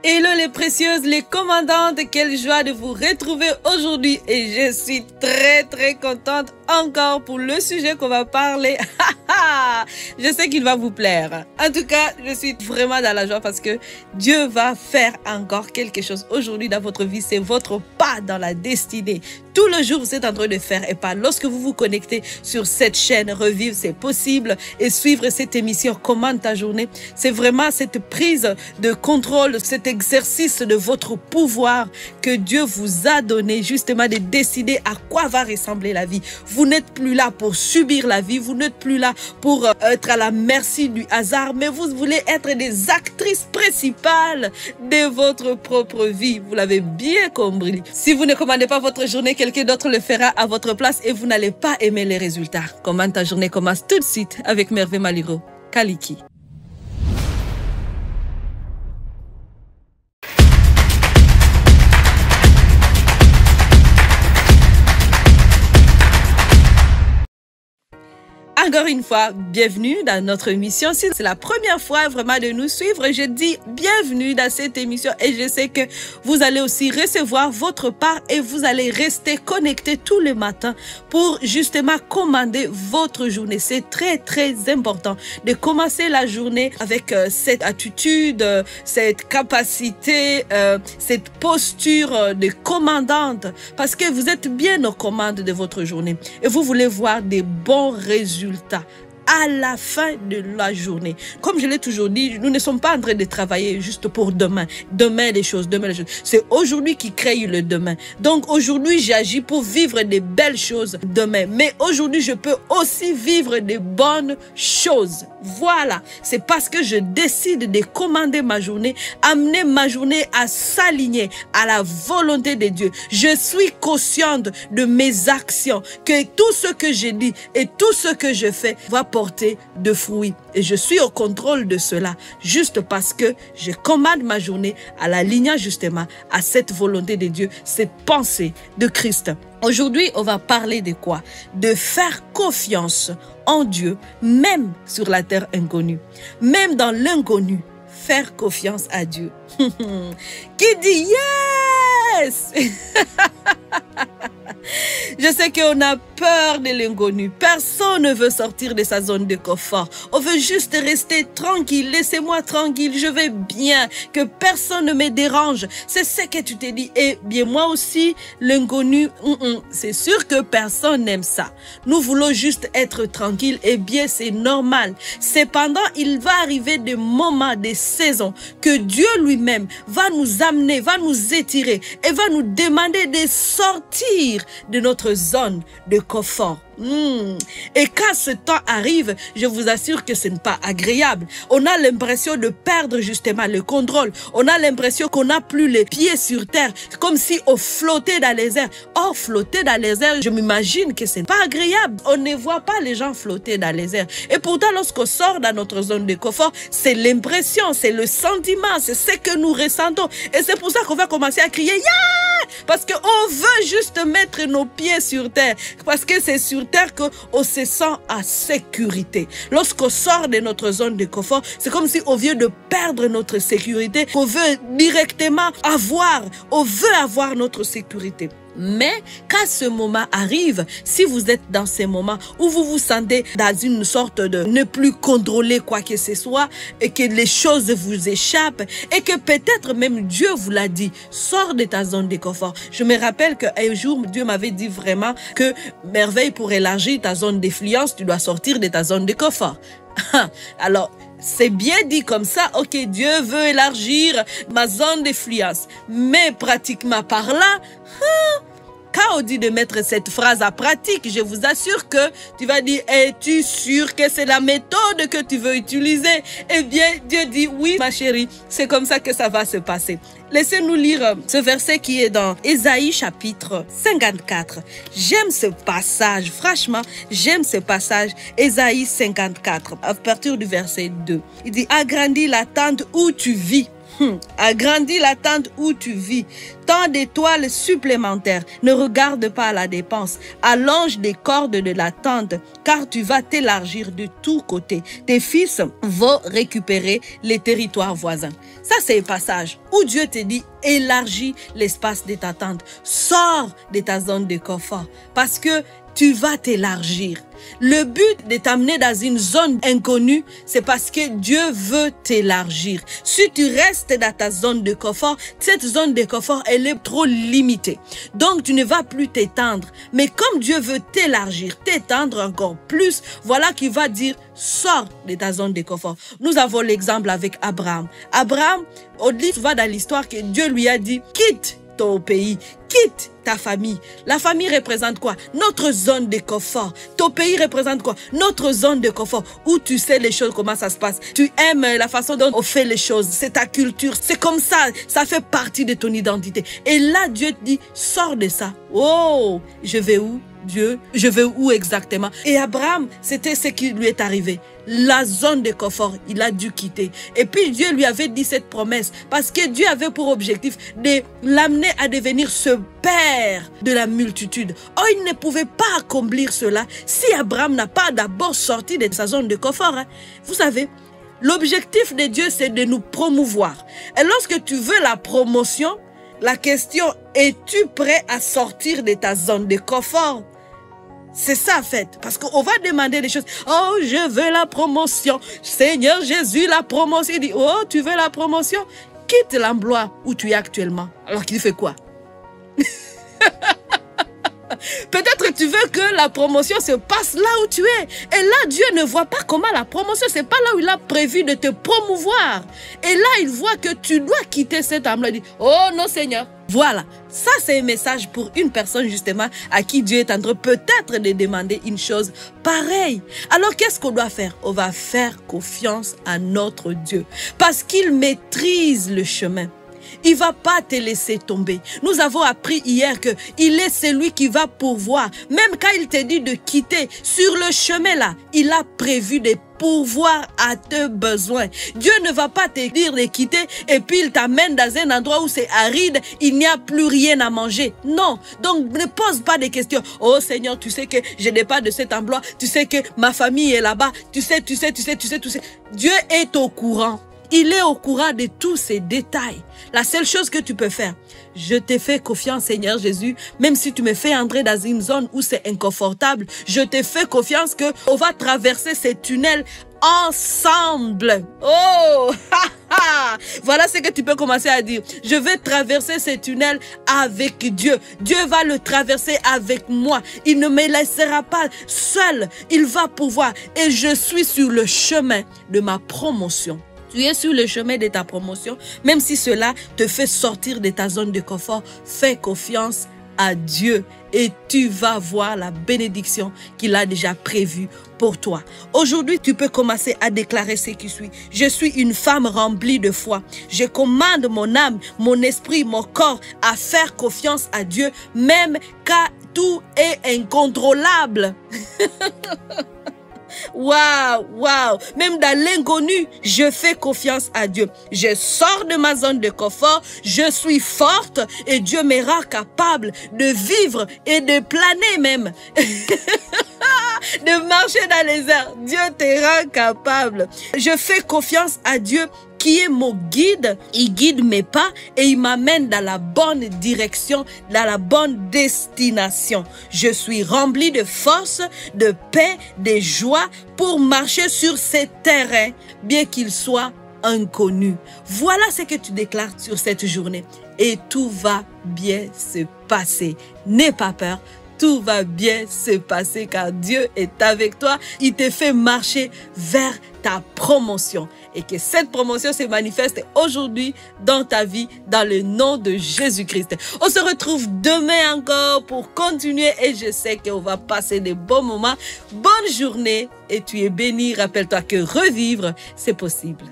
Hello les précieuses, les commandantes, quelle joie de vous retrouver aujourd'hui et je suis très contente encore pour le sujet qu'on va parler. Je sais qu'il va vous plaire. En tout cas, je suis vraiment dans la joie parce que Dieu va faire encore quelque chose aujourd'hui dans votre vie. C'est votre pas dans la destinée. Tout le jour, vous êtes en train de faire et pas. Lorsque vous vous connectez sur cette chaîne, Revivre, c'est possible. Et suivre cette émission, Commande ta journée, c'est vraiment cette prise de contrôle, cet exercice de votre pouvoir que Dieu vous a donné justement de décider à quoi va ressembler la vie. Vous n'êtes plus là pour subir la vie, vous n'êtes plus là pour être à la merci du hasard, mais vous voulez être des actrices principales de votre propre vie. Vous l'avez bien compris. Si vous ne commandez pas votre journée, quelqu'un d'autre le fera à votre place et vous n'allez pas aimer les résultats. Commande ta journée commence tout de suite avec Merveille Maliro, Kaliki. Encore une fois, bienvenue dans notre émission. Si c'est la première fois vraiment de nous suivre, je dis bienvenue dans cette émission et je sais que vous allez aussi recevoir votre part et vous allez rester connectés tous les matins pour justement commander votre journée. C'est très important de commencer la journée avec cette attitude, cette capacité, cette posture de commandante parce que vous êtes bien aux commandes de votre journée et vous voulez voir des bons résultats à la fin de la journée. Comme je l'ai toujours dit, nous ne sommes pas en train de travailler juste pour demain. Demain les choses. C'est aujourd'hui qui crée le demain. Donc aujourd'hui, j'agis pour vivre des belles choses demain. Mais aujourd'hui, je peux aussi vivre des bonnes choses. Voilà. C'est parce que je décide de commander ma journée, amener ma journée à s'aligner à la volonté de Dieu. Je suis consciente de mes actions, que tout ce que je dis et tout ce que je fais va porter de fruits. Et je suis au contrôle de cela, juste parce que je commande ma journée à l'alignant justement à cette volonté de Dieu, cette pensée de Christ. Aujourd'hui, on va parler de quoi? De faire confiance en Dieu, même sur la terre inconnue, même dans l'inconnu. Faire confiance à Dieu. Qui dit yes? Je sais qu'on a peur de l'inconnu. Personne ne veut sortir de sa zone de confort. On veut juste rester tranquille. Laissez-moi tranquille. Je vais bien. Que personne ne me dérange. C'est ce que tu t'es dit. Et bien moi aussi, l'inconnu, c'est sûr que personne n'aime ça. Nous voulons juste être tranquille. Et bien, c'est normal. Cependant, il va arriver des moments, des saisons que Dieu lui-même va nous amener, va nous étirer et va nous demander de sortir de notre zone de confort. Et quand ce temps arrive, je vous assure que ce n'est pas agréable. On a l'impression de perdre justement le contrôle. On a l'impression qu'on n'a plus les pieds sur terre, comme si on flottait dans les airs. Or, flotter dans les airs, je m'imagine que ce n'est pas agréable. On ne voit pas les gens flotter dans les airs. Et pourtant, lorsqu'on sort dans notre zone de confort, c'est l'impression, c'est le sentiment, c'est ce que nous ressentons. Et c'est pour ça qu'on va commencer à crier « Yeah !» Parce qu'on veut juste mettre nos pieds sur terre. Parce que c'est sur terre qu'on se sent en sécurité. Lorsqu'on sort de notre zone de confort, c'est comme si on vient de perdre notre sécurité, qu'on veut directement avoir, on veut avoir notre sécurité. Mais quand ce moment arrive, si vous êtes dans ces moments où vous vous sentez dans une sorte de ne plus contrôler quoi que ce soit et que les choses vous échappent et que peut-être même Dieu vous l'a dit, sors de ta zone de confort. Je me rappelle qu'un jour, Dieu m'avait dit vraiment que Merveille, pour élargir ta zone d'influence, tu dois sortir de ta zone de confort. Alors, c'est bien dit comme ça, ok, Dieu veut élargir ma zone d'influence. Mais pratiquement par là, quand on dit de mettre cette phrase à pratique, je vous assure que tu vas dire, es-tu sûr que c'est la méthode que tu veux utiliser? Eh bien, Dieu dit, oui, ma chérie, c'est comme ça que ça va se passer. Laissez-nous lire ce verset qui est dans Ésaïe chapitre 54. J'aime ce passage, franchement, j'aime ce passage, Ésaïe 54, à partir du verset 2. Il dit, agrandis la tente où tu vis. Agrandis la tente où tu vis. Tends des toiles supplémentaires. Ne regarde pas à la dépense. Allonge les cordes de la tente, car tu vas t'élargir de tous côtés. Tes fils vont récupérer les territoires voisins. Ça, c'est un passage où Dieu te dit, élargis l'espace de ta tente. Sors de ta zone de confort, parce que tu vas t'élargir. Le but de t'amener dans une zone inconnue, c'est parce que Dieu veut t'élargir. Si tu restes dans ta zone de confort, cette zone de confort, elle est trop limitée. Donc, tu ne vas plus t'étendre. Mais comme Dieu veut t'élargir, t'étendre encore plus, voilà qu'il va dire, sors de ta zone de confort. Nous avons l'exemple avec Abraham. Abraham, on dit souvent dans l'histoire que Dieu lui a dit, quitte ton pays, quitte ta famille. La famille représente quoi? Notre zone de confort. Ton pays représente quoi? Notre zone de confort, où tu sais les choses, comment ça se passe. Tu aimes la façon dont on fait les choses. C'est ta culture. C'est comme ça. Ça fait partie de ton identité. Et là, Dieu te dit, sors de ça. Oh, je vais où? Dieu, je vais où exactement? Et Abraham, c'était ce qui lui est arrivé. La zone de confort, il a dû quitter. Et puis Dieu lui avait dit cette promesse, parce que Dieu avait pour objectif de l'amener à devenir ce père de la multitude. Oh, il ne pouvait pas accomplir cela si Abraham n'a pas d'abord sorti de sa zone de confort. Vous savez, l'objectif de Dieu, c'est de nous promouvoir. Et lorsque tu veux la promotion, la question, es-tu prêt à sortir de ta zone de confort? C'est ça, en fait. Parce qu'on va demander des choses. Oh, je veux la promotion. Seigneur Jésus, la promotion. Il dit, oh, tu veux la promotion? Quitte l'emploi où tu es actuellement. Alors qu'il fait quoi? Peut-être tu veux que la promotion se passe là où tu es. Et là, Dieu ne voit pas comment la promotion, c'est pas là où il a prévu de te promouvoir. Et là, il voit que tu dois quitter cet emploi. Il dit, oh non Seigneur. Voilà, ça c'est un message pour une personne justement à qui Dieu est en train peut-être de demander une chose pareille. Alors qu'est-ce qu'on doit faire? On va faire confiance à notre Dieu parce qu'il maîtrise le chemin. Il ne va pas te laisser tomber. Nous avons appris hier qu'il est celui qui va pourvoir. Même quand il te dit de quitter, sur le chemin là, il a prévu de pourvoir à tes besoins. Dieu ne va pas te dire de quitter et puis il t'amène dans un endroit où c'est aride, il n'y a plus rien à manger. Non, donc ne pose pas de questions. Oh Seigneur, tu sais que je n'ai pas de cet emploi, tu sais que ma famille est là-bas, tu sais. Dieu est au courant. Il est au courant de tous ces détails. La seule chose que tu peux faire, je te fais confiance, Seigneur Jésus, même si tu me fais entrer dans une zone où c'est inconfortable, je te fais confiance qu'on va traverser ces tunnels ensemble. Oh, voilà ce que tu peux commencer à dire. Je vais traverser ces tunnels avec Dieu. Dieu va le traverser avec moi. Il ne me laissera pas seul. Il va pouvoir. Et je suis sur le chemin de ma promotion. Tu es sur le chemin de ta promotion, même si cela te fait sortir de ta zone de confort, fais confiance à Dieu et tu vas voir la bénédiction qu'il a déjà prévue pour toi. Aujourd'hui, tu peux commencer à déclarer ce qui suit. Je suis une femme remplie de foi. Je commande mon âme, mon esprit, mon corps à faire confiance à Dieu, même quand tout est incontrôlable. Waouh. Même dans l'inconnu, je fais confiance à Dieu. Je sors de ma zone de confort. Je suis forte et Dieu me rend capable de vivre et de planer même. De marcher dans les airs. Dieu te rend capable. Je fais confiance à Dieu qui est mon guide. Il guide mes pas et il m'amène dans la bonne direction, dans la bonne destination. Je suis rempli de force, de paix, de joie pour marcher sur ces terrains, bien qu'ils soient inconnus. Voilà ce que tu déclares sur cette journée et tout va bien se passer. N'aie pas peur. Tout va bien se passer car Dieu est avec toi. Il te fait marcher vers ta promotion. Et que cette promotion se manifeste aujourd'hui dans ta vie, dans le nom de Jésus-Christ. On se retrouve demain encore pour continuer et je sais qu'on va passer de bons moments. Bonne journée et tu es béni. Rappelle-toi que revivre, c'est possible.